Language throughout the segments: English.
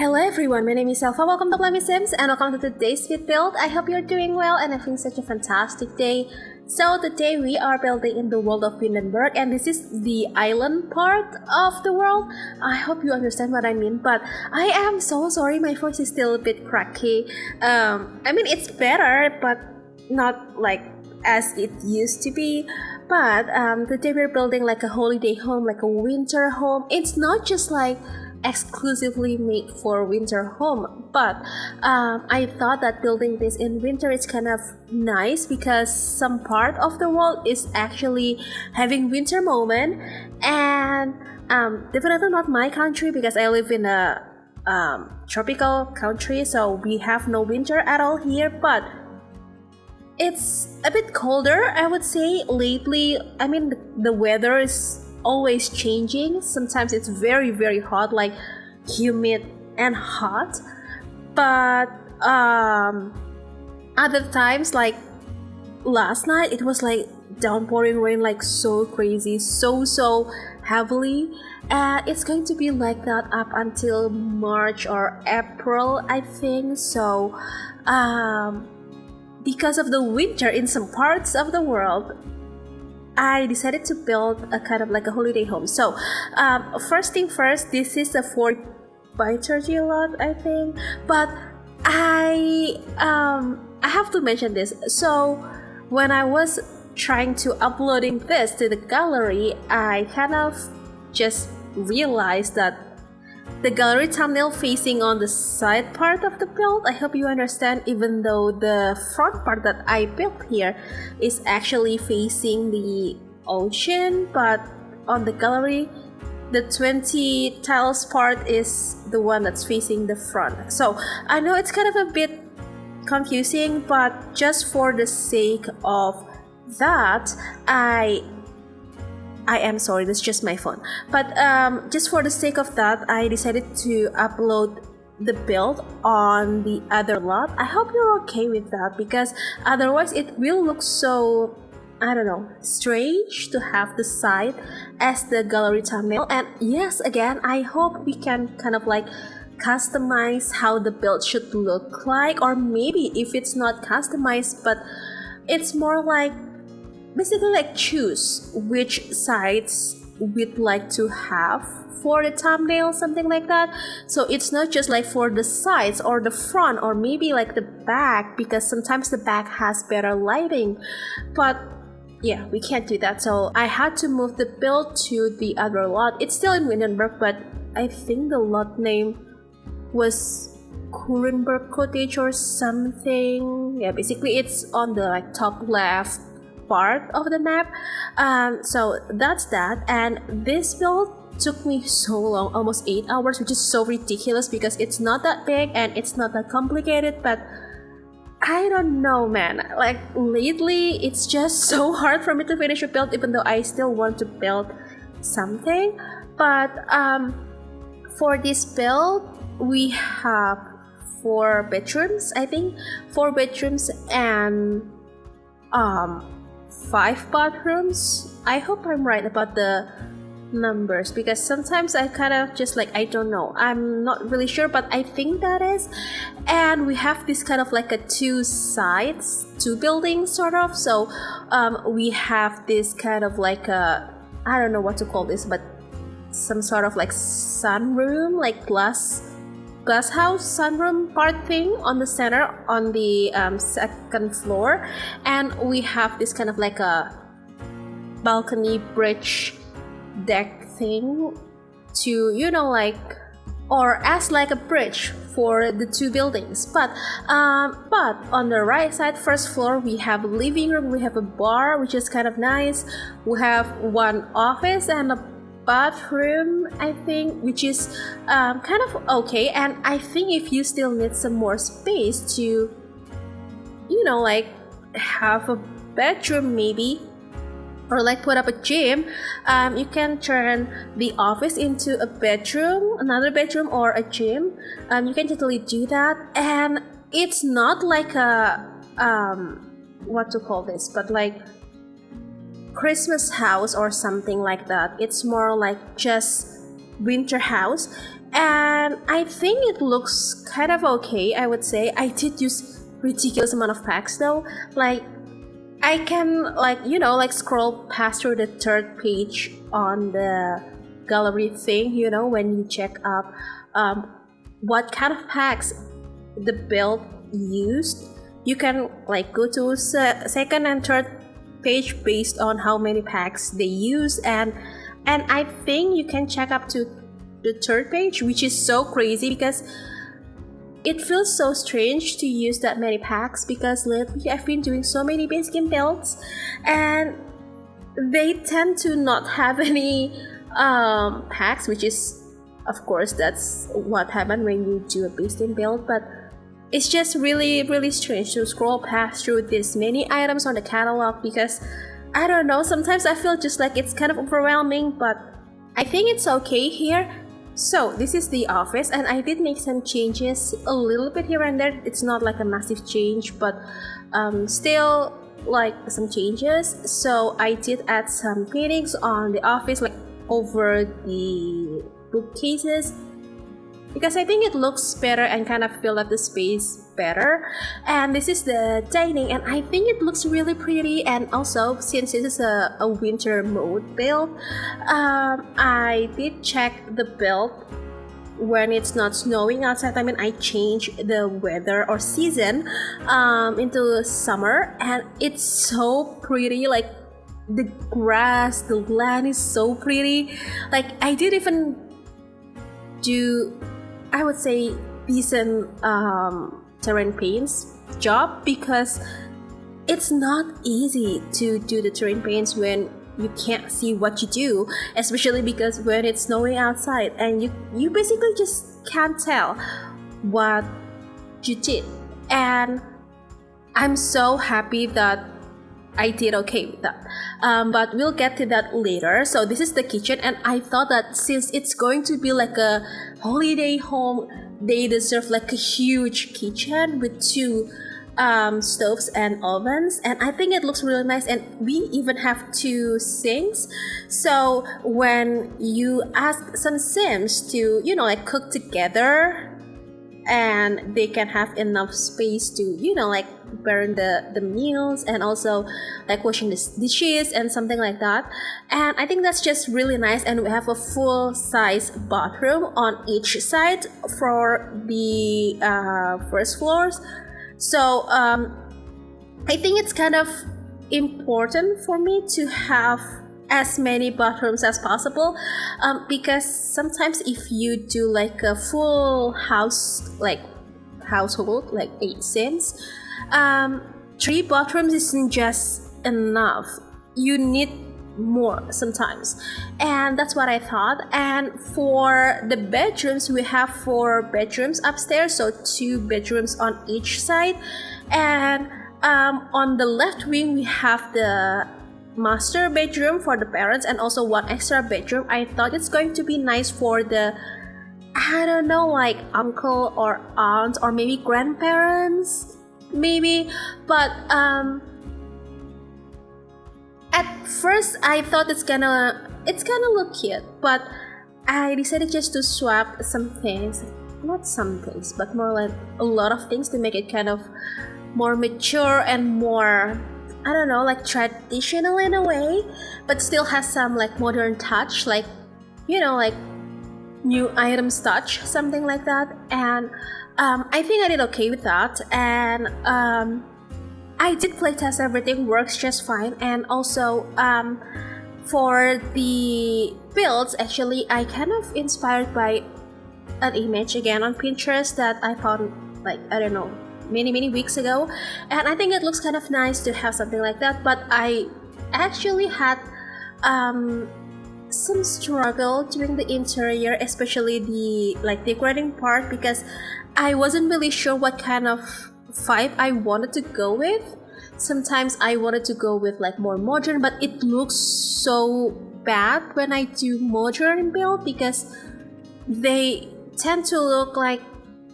Hello everyone, my name is Alpha. Welcome to plummysims and welcome to today's fit build. I hope you're doing well and having such a fantastic day. So today we are building in the world of Windenburg, and this is the island part of the world. I hope you understand what I mean, but I am so sorry my voice is still a bit cracky. It's better, but not like as it used to be. But today we're building like a holiday home, like a winter home. It's not just like exclusively made for winter home, but I thought that building this in winter is kind of nice because some part of the world is actually having winter moment, and definitely not my country because I live in a tropical country, so we have no winter at all here, but it's a bit colder, I would say, lately. The weather is always changing. Sometimes it's very hot, like humid and hot, but other times, like last night, it was like downpouring rain, like so crazy, so heavily, and it's going to be like that up until March or April, I think. So because of the winter in some parts of the world, I decided to build a kind of like a holiday home. So first thing first, this is a 4 by 30 lot, I think, but I have to mention this. So when I was trying to uploading this to the gallery, I kind of just realized that the gallery thumbnail facing on the side part of the build, I hope you understand, even though the front part that I built here is actually facing the ocean, but on the gallery, the 20 tiles part is the one that's facing the front. So I know it's kind of a bit confusing, but just for the sake of that, I am sorry, that's just my phone. But just for the sake of that, I decided to upload the build on the other lot. I hope you're okay with that, because otherwise it will look so, I don't know, strange to have the side as the gallery thumbnail. And yes, again, I hope we can kind of like customize how the build should look like, or maybe if it's not customized, but it's more like basically like choose which sides we'd like to have for the thumbnail, something like that. So it's not just like for the sides or the front or maybe like the back, because sometimes the back has better lighting, but yeah, we can't do that. So I had to move the build to the other lot. It's still in Windenburg, but I think the lot name was Cottage or something. Yeah, basically it's on the like top left part of the map. So that's that, and this build took me so long, almost 8 hours, which is so ridiculous because it's not that big and it's not that complicated. But I don't know, man, like lately it's just so hard for me to finish a build, even though I still want to build something. But for this build we have 4 bedrooms, I think 4 bedrooms and 5 bathrooms. I hope I'm right about the numbers, because sometimes I kind of just like, I don't know, I'm not really sure, but I think that is. And we have this kind of like a 2 sides, 2 buildings sort of. So we have this kind of like a, I don't know what to call this, but some sort of like sunroom, like glass house sunroom part thing on the center on the second floor, and we have this kind of like a balcony bridge deck thing to, you know, like, or as like a bridge for the 2 buildings. But on the right side, first floor, we have a living room, we have a bar, which is kind of nice, we have 1 office and a bathroom, I think, which is kind of okay. And I think if you still need some more space to, you know, like have a bedroom maybe, or like put up a gym, you can turn the office into a bedroom, another bedroom, or a gym. You can totally do that. And it's not like a what to call this, but like Christmas house or something like that. It's more like just winter house, and I think it looks kind of okay. I would say I did use ridiculous amount of packs though. Like I can scroll past through the third page on the gallery thing. When you check up what kind of packs the build used, you can go to second and third page based on how many packs they use, and I think you can check up to the third page, which is so crazy because it feels so strange to use that many packs, because lately I've been doing so many base game builds and they tend to not have any packs, which is, of course, that's what happens when you do a base game build. But it's just really, really strange to scroll past through this many items on the catalog, because I don't know, sometimes I feel just like it's kind of overwhelming, but I think it's okay here. So this is the office, and I did make some changes a little bit here and there. It's not like a massive change, but still like some changes. So I did add some paintings on the office, like over the bookcases, because I think it looks better and kind of fill up the space better. And this is the dining, and I think it looks really pretty. And also, since this is a winter mode build, I did check the build when it's not snowing outside. I mean, I changed the weather or season into summer, and it's so pretty. Like the grass, the land is so pretty. Like I did even do, I would say, decent terrain paints job, because it's not easy to do the terrain paints when you can't see what you do, especially because when it's snowing outside and you basically just can't tell what you did. And I'm so happy that I did okay with that, but we'll get to that later. So this is the kitchen, and I thought that since it's going to be like a holiday home, they deserve like a huge kitchen with 2 stoves and ovens, and I think it looks really nice. And we even have 2 sinks, so when you ask some sims to cook together, and they can have enough space to burn the meals, and also like washing the dishes and something like that. And I think that's just really nice. And we have a full size bathroom on each side for the first floors. So I think it's kind of important for me to have as many bathrooms as possible, because sometimes if you do like a full household, like 8 sims, 3 bathrooms isn't just enough. You need more sometimes, and that's what I thought. And for the bedrooms, we have 4 bedrooms upstairs, so 2 bedrooms on each side. And on the left wing, we have the master bedroom for the parents, and also 1 extra bedroom. I thought it's going to be nice for the, I don't know, like uncle or aunt or maybe grandparents maybe. But at first I thought it's gonna look cute, but I decided just to swap some things, not some things, but more like a lot of things, to make it kind of more mature and more, I don't know, like traditional in a way, but still has some like modern touch, like like new items touch, something like that. And I think I did okay with that. And I did playtest, everything works just fine. And also for the builds, actually I kind of inspired by an image again on Pinterest that I found, like, I don't know, many weeks ago, and I think it looks kind of nice to have something like that. But I actually had some struggle doing the interior, especially the decorating part, because I wasn't really sure what kind of vibe I wanted to go with. Sometimes I wanted to go with like more modern, but it looks so bad when I do modern build, because they tend to look like,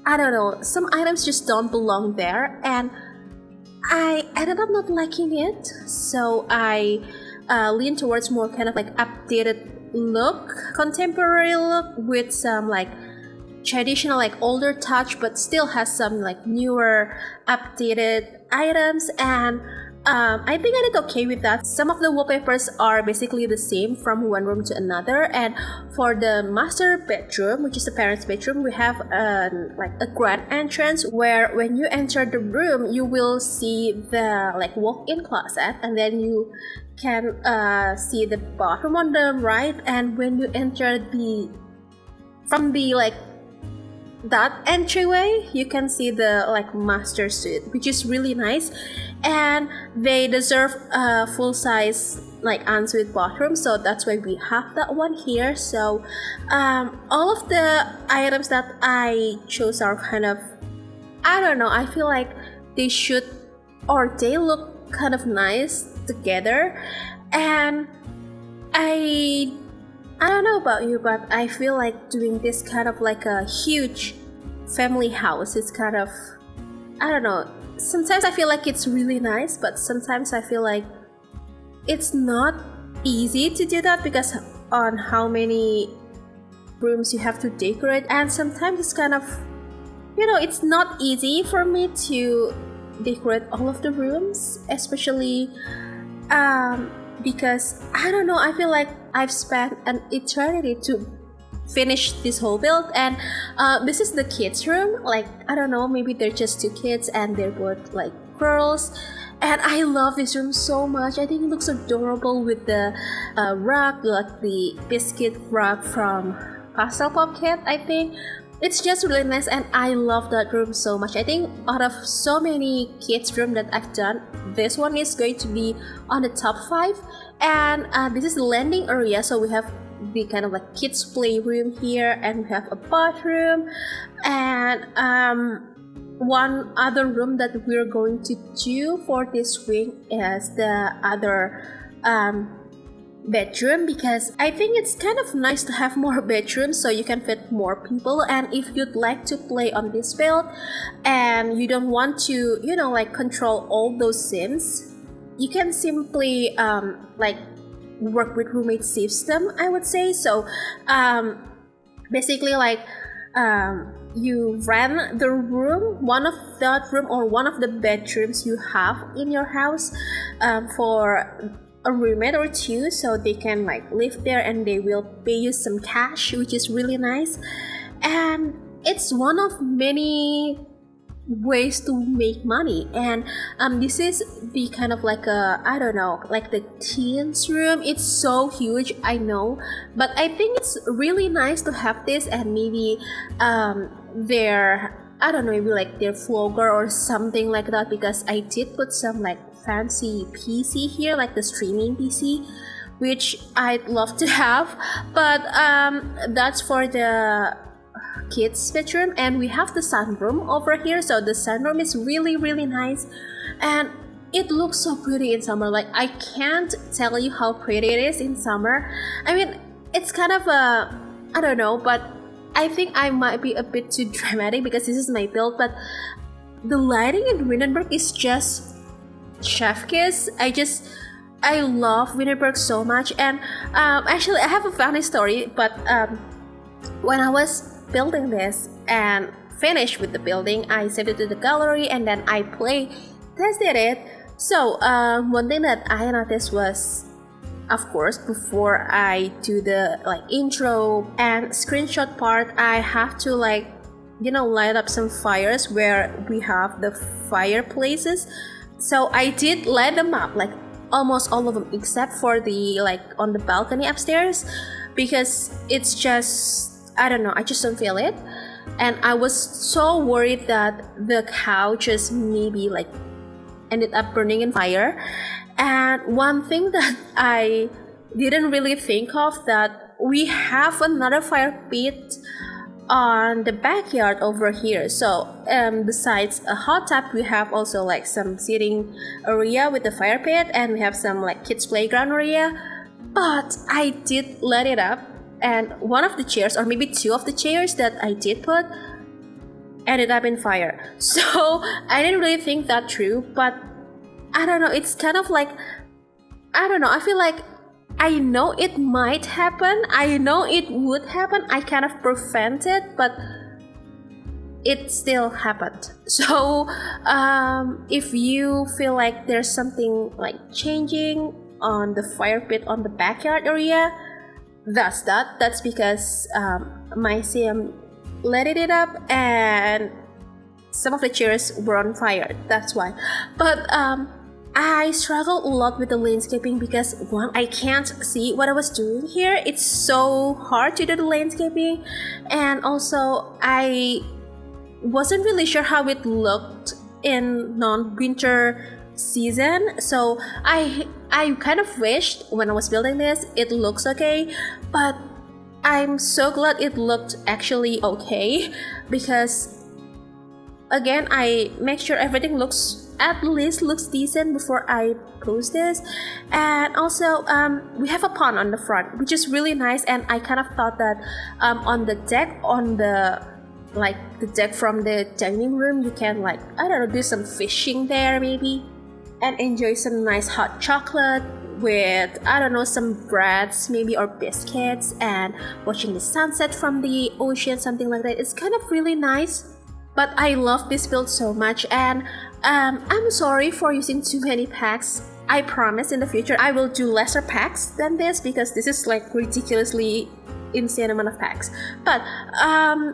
I don't know, some items just don't belong there, and I ended up not liking it. So I lean towards more kind of like updated look, contemporary look, with some like traditional like older touch, but still has some like newer updated items. And I think I did okay with that. Some of the wallpapers are basically the same from one room to another. And for the master bedroom, which is the parents' bedroom, we have like a grand entrance where when you enter the room, you will see the like walk-in closet, and then you can see the bathroom on the right. And when you enter from the like that entryway, you can see the like master suite, which is really nice, and they deserve a full-size like ensuite bathroom, so that's why we have that one here. So all of the items that I chose are kind of, I don't know, I feel like they should, or they look kind of nice together. And I don't know about you, but I feel like doing this kind of like a huge family house is kind of, I don't know, sometimes I feel like it's really nice, but sometimes I feel like it's not easy to do that because on how many rooms you have to decorate. And sometimes it's kind of, you know, it's not easy for me to decorate all of the rooms, especially because I don't know, I feel like I've spent an eternity to finish this whole build. And this is the kids room. Like, I don't know, maybe they're just two kids and they're both like girls, and I love this room so much. I think it looks adorable with the rug, like the biscuit rug from Pastel Kit. I think it's just really nice, and I love that room so much. I think out of so many kids room that I've done, this one is going to be on the top 5. And this is the landing area, so we have the kind of like kids playroom here, and we have a bathroom, and one other room that we're going to do for this wing is the other bedroom, because I think it's kind of nice to have more bedrooms so you can fit more people. And if you'd like to play on this build and you don't want to, you know, like control all those sims, you can simply like work with roommate system, I would say. So basically like you rent the room, one of that room or one of the bedrooms you have in your house for a roommate or two, so they can like live there and they will pay you some cash, which is really nice. And it's one of many ways to make money. And this is the kind of like a, I don't know, like the teens room. It's so huge, I know, but I think it's really nice to have this. And maybe their, I don't know, maybe like their vlogger or something like that, because I did put some like fancy PC here, like the streaming PC, which I'd love to have. But that's for the kids bedroom. And we have the sunroom over here, so the sunroom is really nice, and it looks so pretty in summer. Like, I can't tell you how pretty it is in summer. I mean, it's kind of a, I don't know, but I think I might be a bit too dramatic because this is my build, but the lighting in Windenburg is just chef kiss. I love Windenburg so much. And actually I have a funny story, but when I was building this and finished with the building, I saved it to the gallery and then I tested it. So one thing that I noticed was, of course, before I do the like intro and screenshot part, I have to like, you know, light up some fires where we have the fireplaces. So I did light them up, like almost all of them, except for the like on the balcony upstairs, because it's just, I don't know, I just don't feel it. And I was so worried that the couch just maybe like ended up burning in fire. And one thing that I didn't really think of, that we have another fire pit on the backyard over here. So besides a hot tub, we have also like some sitting area with the fire pit, and we have some like kids playground area. But I did light it up, and one of the chairs, or maybe two of the chairs that I did put, ended up in fire. So I didn't really think that through, but I don't know, it's kind of like, I don't know, I feel like I know it might happen, I know it would happen, I kind of prevent it, but it still happened. So if you feel like there's something like changing on the fire pit on the backyard area, that's because my sim lit it up and some of the chairs were on fire. That's why. But I struggled a lot with the landscaping because one, I can't see what I was doing here. It's so hard to do the landscaping, and also I wasn't really sure how it looked in non-winter season. So I kind of wished when I was building this it looks okay, but I'm so glad it looked actually okay, because again I make sure everything at least looks decent before I post this. And also we have a pond on the front, which is really nice, and I kind of thought that on the deck, on the deck from the dining room, you can do some fishing there maybe, and enjoy some nice hot chocolate with some breads maybe, or biscuits, and watching the sunset from the ocean, something like that. It's kind of really nice. But I love this build so much, and I'm sorry for using too many packs. I promise in the future I will do lesser packs than this, because this is ridiculously insane amount of packs. But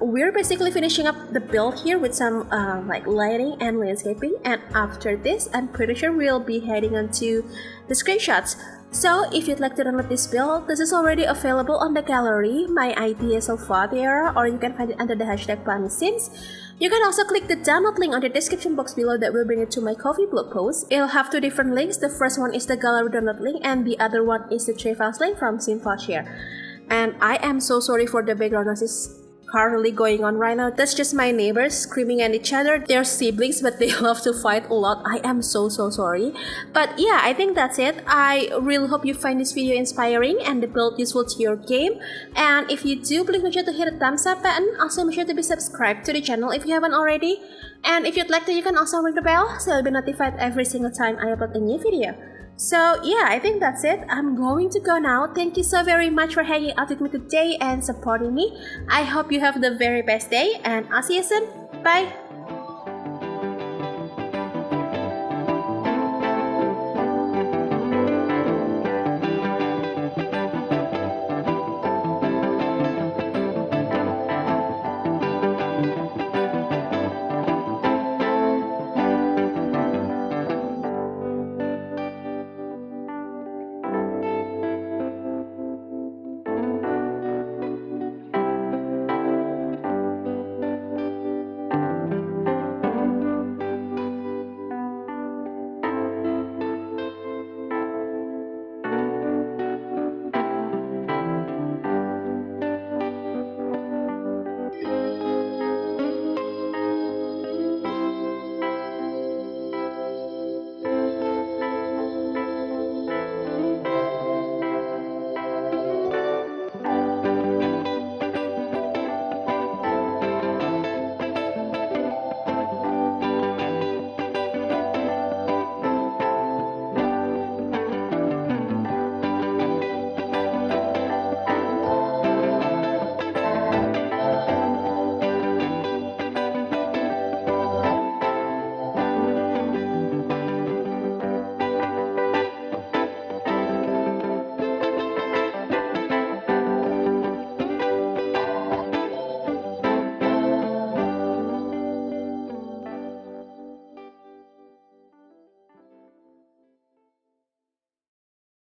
we're basically finishing up the build here with some lighting and landscaping, and after this I'm pretty sure we'll be heading on to the screenshots. So if you'd like to download this build, this is already available on the gallery. My ID is so far there, or you can find it under the hashtag plummysims. You can also click the download link on the description box below that will bring you to my Ko-fi blog post. It'll have two different links. The first one is the gallery download link, and the other one is the trade files link from SimFileShare. And I am so sorry for the background noise currently going on right now. That's just my neighbors screaming at each other. They're siblings, but they love to fight a lot. I am so sorry. But yeah, I think that's it. I really hope you find this video inspiring and the build useful to your game. And if you do, please make sure to hit the thumbs up button. Also make sure to be subscribed to the channel if you haven't already. And if you'd like to, you can also ring the bell so you'll be notified every single time I upload a new video. So yeah, I think that's it. I'm going to go now. Thank you so very much for hanging out with me today and supporting me. I hope you have the very best day, and I'll see you soon. Bye!